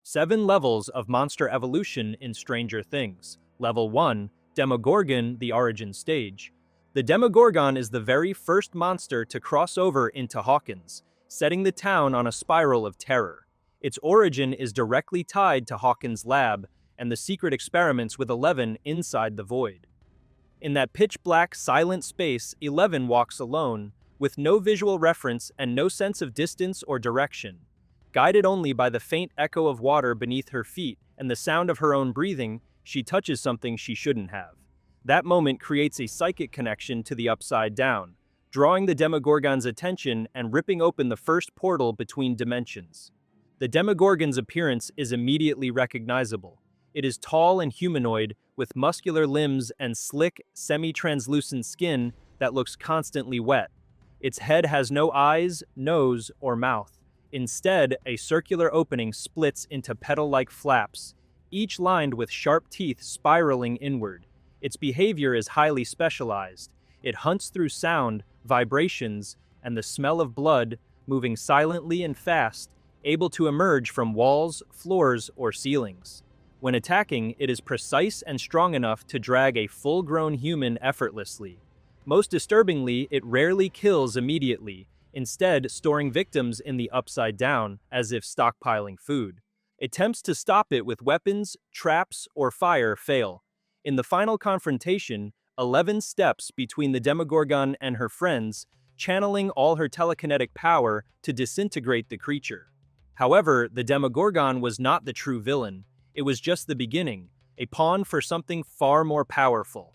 7 levels of monster evolution in Stranger Things. Level 1, Demogorgon, the origin stage. The Demogorgon is the very first monster to cross over into Hawkins, setting the town on a spiral of terror. Its origin is directly tied to Hawkins' lab and the secret experiments with Eleven inside the void. In that pitch-black, silent space, Eleven walks alone, with no visual reference and no sense of distance or direction. Guided only by the faint echo of water beneath her feet and the sound of her own breathing, she touches something she shouldn't have. That moment creates a psychic connection to the Upside Down, drawing the Demogorgon's attention and ripping open the first portal between dimensions. The Demogorgon's appearance is immediately recognizable. It is tall and humanoid, with muscular limbs and slick, semi-translucent skin that looks constantly wet. Its head has no eyes, nose, or mouth. Instead, a circular opening splits into petal-like flaps, each lined with sharp teeth spiraling inward. Its behavior is highly specialized. It hunts through sound, vibrations, and the smell of blood, moving silently and fast, able to emerge from walls, floors, or ceilings. When attacking, it is precise and strong enough to drag a full-grown human effortlessly. Most disturbingly, it rarely kills immediately, instead storing victims in the Upside Down as if stockpiling food. Attempts to stop it with weapons, traps, or fire fail. In the final confrontation, 11 steps between the Demogorgon and her friends, channeling all her telekinetic power to disintegrate the creature. However, the Demogorgon was not the true villain. It was just the beginning, a pawn for something far more powerful.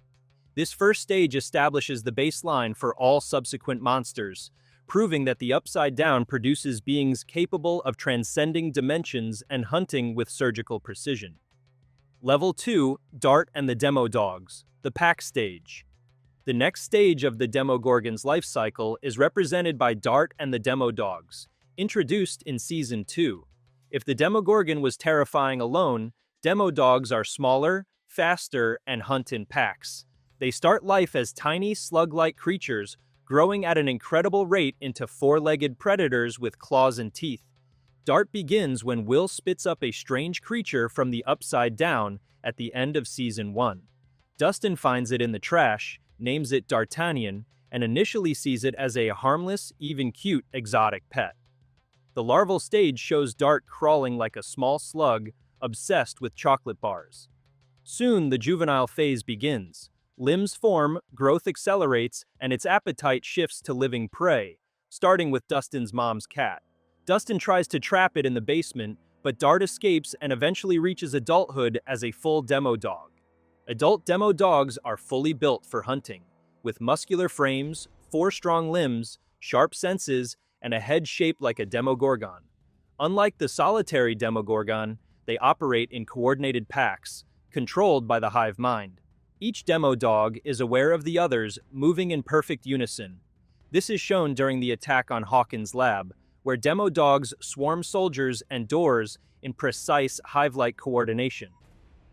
This first stage establishes the baseline for all subsequent monsters, proving that the Upside Down produces beings capable of transcending dimensions and hunting with surgical precision. Level 2, Dart and the Demo Dogs, the Pack Stage. The next stage of the Demogorgon's life cycle is represented by Dart and the Demo Dogs, introduced in Season 2. If the Demogorgon was terrifying alone, Demo Dogs are smaller, faster, and hunt in packs. They start life as tiny slug-like creatures, growing at an incredible rate into four-legged predators with claws and teeth. Dart begins when Will spits up a strange creature from the Upside Down at the end of Season 1. Dustin finds it in the trash, names it D'Artagnan, and initially sees it as a harmless, even cute, exotic pet. The larval stage shows Dart crawling like a small slug, obsessed with chocolate bars. Soon, the juvenile phase begins. Limbs form, growth accelerates, and its appetite shifts to living prey, starting with Dustin's mom's cat. Dustin tries to trap it in the basement, but Dart escapes and eventually reaches adulthood as a full demo dog. Adult demo dogs are fully built for hunting, with muscular frames, 4 strong limbs, sharp senses, and a head shaped like a Demogorgon. Unlike the solitary Demogorgon, they operate in coordinated packs, controlled by the hive mind. Each demo dog is aware of the others, moving in perfect unison. This is shown during the attack on Hawkins' lab, where demo dogs swarm soldiers and doors in precise hive-like coordination.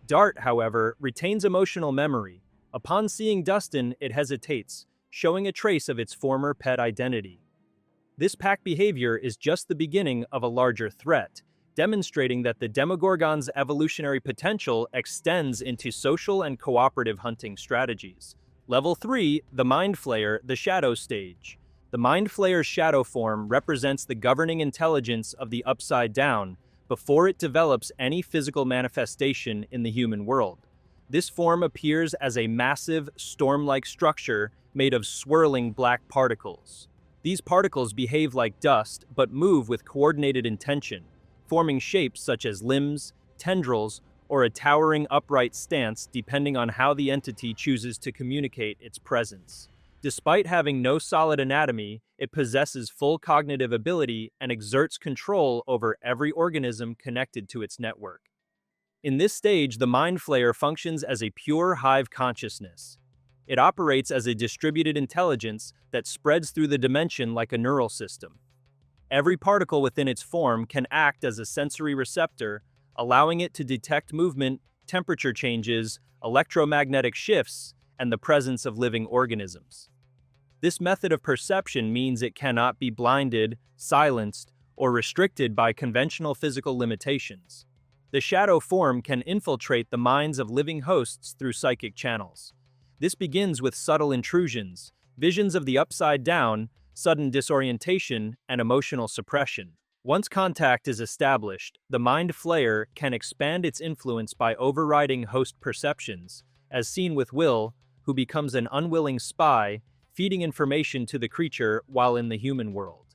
Dart, however, retains emotional memory. Upon seeing Dustin, it hesitates, showing a trace of its former pet identity. This pack behavior is just the beginning of a larger threat, demonstrating that the Demogorgon's evolutionary potential extends into social and cooperative hunting strategies. Level 3, the Mind Flayer, the Shadow Stage. The Mind Flayer's shadow form represents the governing intelligence of the Upside Down before it develops any physical manifestation in the human world. This form appears as a massive, storm-like structure made of swirling black particles. These particles behave like dust, but move with coordinated intention, forming shapes such as limbs, tendrils, or a towering upright stance depending on how the entity chooses to communicate its presence. Despite having no solid anatomy, it possesses full cognitive ability and exerts control over every organism connected to its network. In this stage, the Mind Flayer functions as a pure hive consciousness. It operates as a distributed intelligence that spreads through the dimension like a neural system. Every particle within its form can act as a sensory receptor, allowing it to detect movement, temperature changes, electromagnetic shifts, and the presence of living organisms. This method of perception means it cannot be blinded, silenced, or restricted by conventional physical limitations. The shadow form can infiltrate the minds of living hosts through psychic channels. This begins with subtle intrusions, visions of the upside down, sudden disorientation, and emotional suppression. Once contact is established, the Mind Flayer can expand its influence by overriding host perceptions, as seen with Will, who becomes an unwilling spy, feeding information to the creature while in the human world.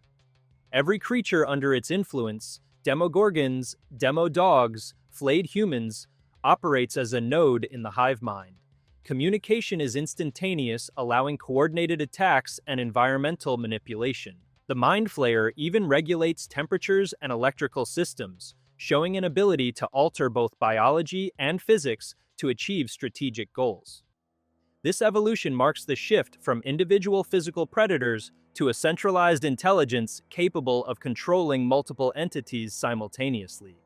Every creature under its influence, Demogorgons, Demo-dogs, flayed humans, operates as a node in the hive mind. Communication is instantaneous, allowing coordinated attacks and environmental manipulation. The Mind Flayer even regulates temperatures and electrical systems, showing an ability to alter both biology and physics to achieve strategic goals. This evolution marks the shift from individual physical predators to a centralized intelligence capable of controlling multiple entities simultaneously.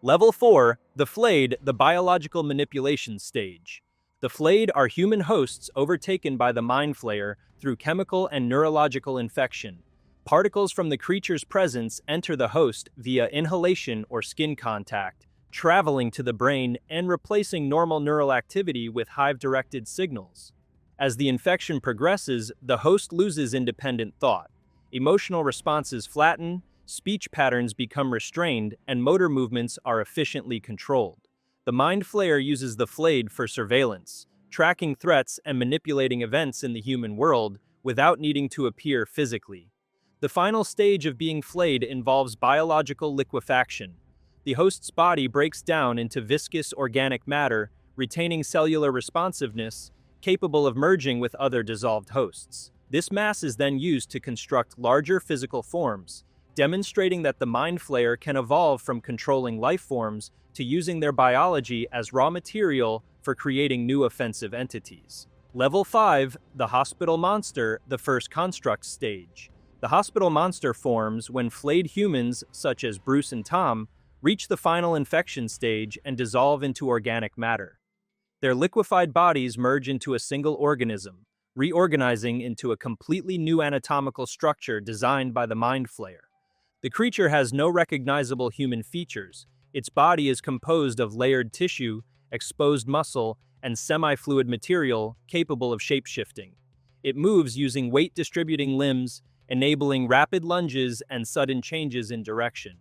Level 4, the Flayed, the biological manipulation stage. The Flayed are human hosts overtaken by the Mind Flayer through chemical and neurological infection. Particles from the creature's presence enter the host via inhalation or skin contact, traveling to the brain and replacing normal neural activity with hive-directed signals. As the infection progresses, the host loses independent thought. Emotional responses flatten, speech patterns become restrained, and motor movements are efficiently controlled. The Mind Flayer uses the Flayed for surveillance, tracking threats and manipulating events in the human world without needing to appear physically. The final stage of being flayed involves biological liquefaction. The host's body breaks down into viscous organic matter, retaining cellular responsiveness, capable of merging with other dissolved hosts. This mass is then used to construct larger physical forms, demonstrating that the Mind Flayer can evolve from controlling life forms to using their biology as raw material for creating new offensive entities. Level 5, the Hospital Monster, the first construct stage. The hospital monster forms when flayed humans, such as Bruce and Tom, reach the final infection stage and dissolve into organic matter. Their liquefied bodies merge into a single organism, reorganizing into a completely new anatomical structure designed by the Mind Flayer. The creature has no recognizable human features. Its body is composed of layered tissue, exposed muscle, and semi-fluid material capable of shape-shifting. It moves using weight-distributing limbs, enabling rapid lunges and sudden changes in direction.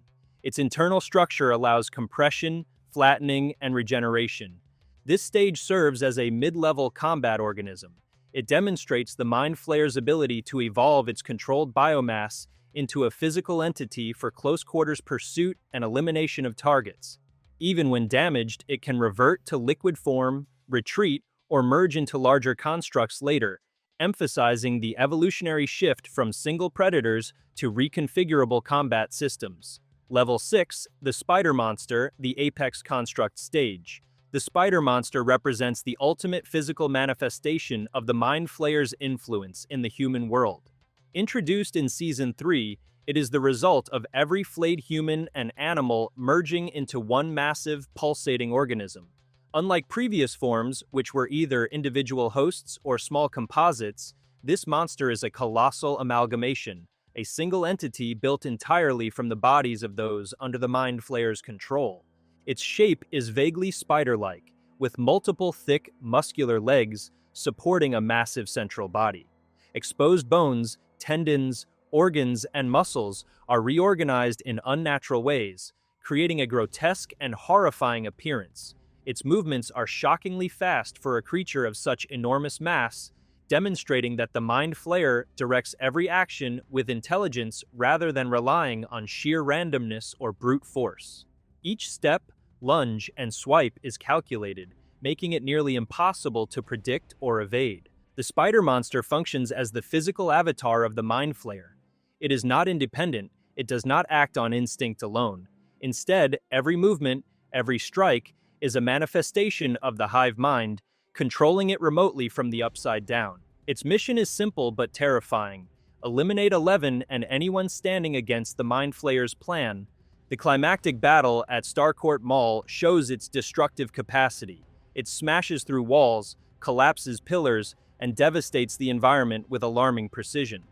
Its internal structure allows compression, flattening, and regeneration. This stage serves as a mid-level combat organism. It demonstrates the Mind Flayer's ability to evolve its controlled biomass into a physical entity for close-quarters pursuit and elimination of targets. Even when damaged, it can revert to liquid form, retreat, or merge into larger constructs later, emphasizing the evolutionary shift from single predators to reconfigurable combat systems. Level 6, the Spider Monster, the Apex Construct stage. The Spider Monster represents the ultimate physical manifestation of the Mind Flayer's influence in the human world. Introduced in Season 3, it is the result of every flayed human and animal merging into one massive, pulsating organism. Unlike previous forms, which were either individual hosts or small composites, this monster is a colossal amalgamation, a single entity built entirely from the bodies of those under the Mind Flayer's control. Its shape is vaguely spider-like, with multiple thick, muscular legs supporting a massive central body. Exposed bones, tendons, organs, and muscles are reorganized in unnatural ways, creating a grotesque and horrifying appearance. Its movements are shockingly fast for a creature of such enormous mass, demonstrating that the Mind Flayer directs every action with intelligence rather than relying on sheer randomness or brute force. Each step, lunge, and swipe is calculated, making it nearly impossible to predict or evade. The Spider Monster functions as the physical avatar of the Mind Flayer. It is not independent, it does not act on instinct alone. Instead, every movement, every strike, is a manifestation of the hive mind, controlling it remotely from the upside down. Its mission is simple but terrifying. Eliminate 11 and anyone standing against the Mind Flayer's plan. The climactic battle at Starcourt Mall shows its destructive capacity. It smashes through walls, collapses pillars, and devastates the environment with alarming precision.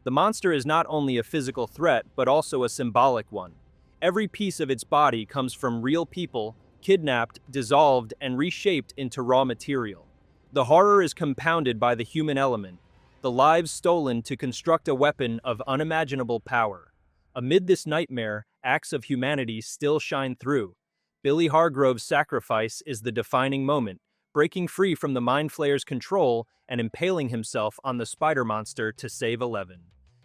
The monster is not only a physical threat, but also a symbolic one. Every piece of its body comes from real people, kidnapped, dissolved, and reshaped into raw material. The horror is compounded by the human element, the lives stolen to construct a weapon of unimaginable power. Amid this nightmare, acts of humanity still shine through. Billy Hargrove's sacrifice is the defining moment, breaking free from the Mind Flayer's control and impaling himself on the spider monster to save Eleven.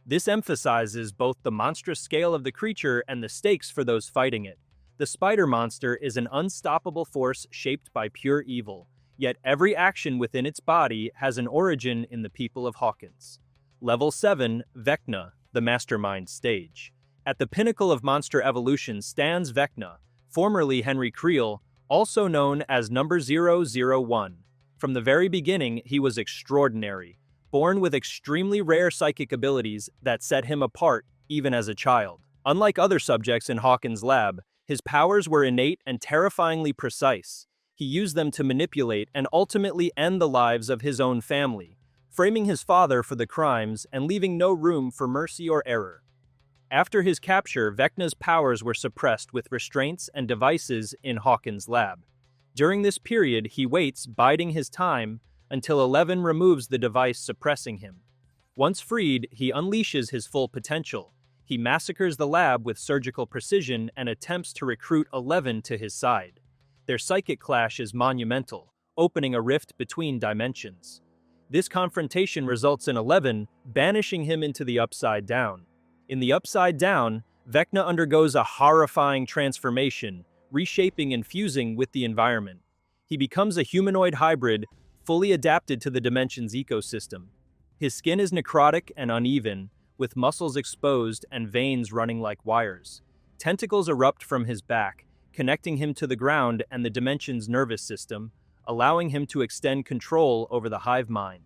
This emphasizes both the monstrous scale of the creature and the stakes for those fighting it. The spider monster is an unstoppable force shaped by pure evil, yet every action within its body has an origin in the people of Hawkins. Level 7, Vecna, the Mastermind Stage. At the pinnacle of monster evolution stands Vecna, formerly Henry Creel, also known as Number 001. From the very beginning, he was extraordinary, born with extremely rare psychic abilities that set him apart even as a child. Unlike other subjects in Hawkins' lab, his powers were innate and terrifyingly precise. He used them to manipulate and ultimately end the lives of his own family, framing his father for the crimes and leaving no room for mercy or error. After his capture, Vecna's powers were suppressed with restraints and devices in Hawkins' lab. During this period, he waits, biding his time, until Eleven removes the device suppressing him. Once freed, he unleashes his full potential. He massacres the lab with surgical precision and attempts to recruit Eleven to his side. Their psychic clash is monumental, opening a rift between dimensions. This confrontation results in Eleven banishing him into the Upside Down. In the Upside Down, Vecna undergoes a horrifying transformation, reshaping and fusing with the environment. He becomes a humanoid hybrid, fully adapted to the dimension's ecosystem. His skin is necrotic and uneven, with muscles exposed and veins running like wires. Tentacles erupt from his back, connecting him to the ground and the dimension's nervous system, allowing him to extend control over the hive mind.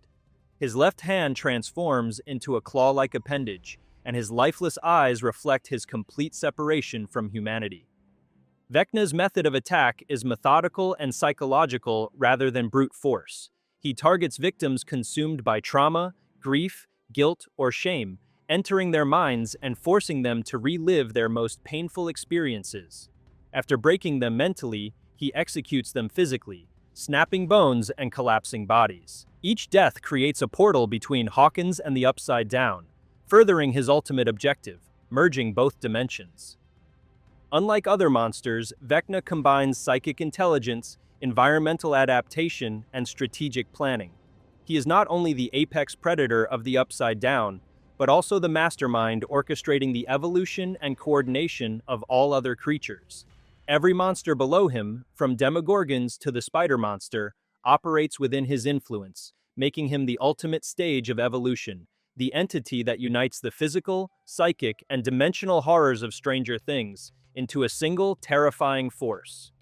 His left hand transforms into a claw-like appendage, and his lifeless eyes reflect his complete separation from humanity. Vecna's method of attack is methodical and psychological rather than brute force. He targets victims consumed by trauma, grief, guilt, or shame, entering their minds and forcing them to relive their most painful experiences. After breaking them mentally, he executes them physically, snapping bones and collapsing bodies. Each death creates a portal between Hawkins and the Upside Down, furthering his ultimate objective, merging both dimensions. Unlike other monsters, Vecna combines psychic intelligence, environmental adaptation, and strategic planning. He is not only the apex predator of the Upside Down, but also the mastermind orchestrating the evolution and coordination of all other creatures. Every monster below him, from Demogorgons to the spider monster, operates within his influence, making him the ultimate stage of evolution, the entity that unites the physical, psychic, and dimensional horrors of Stranger Things into a single terrifying force.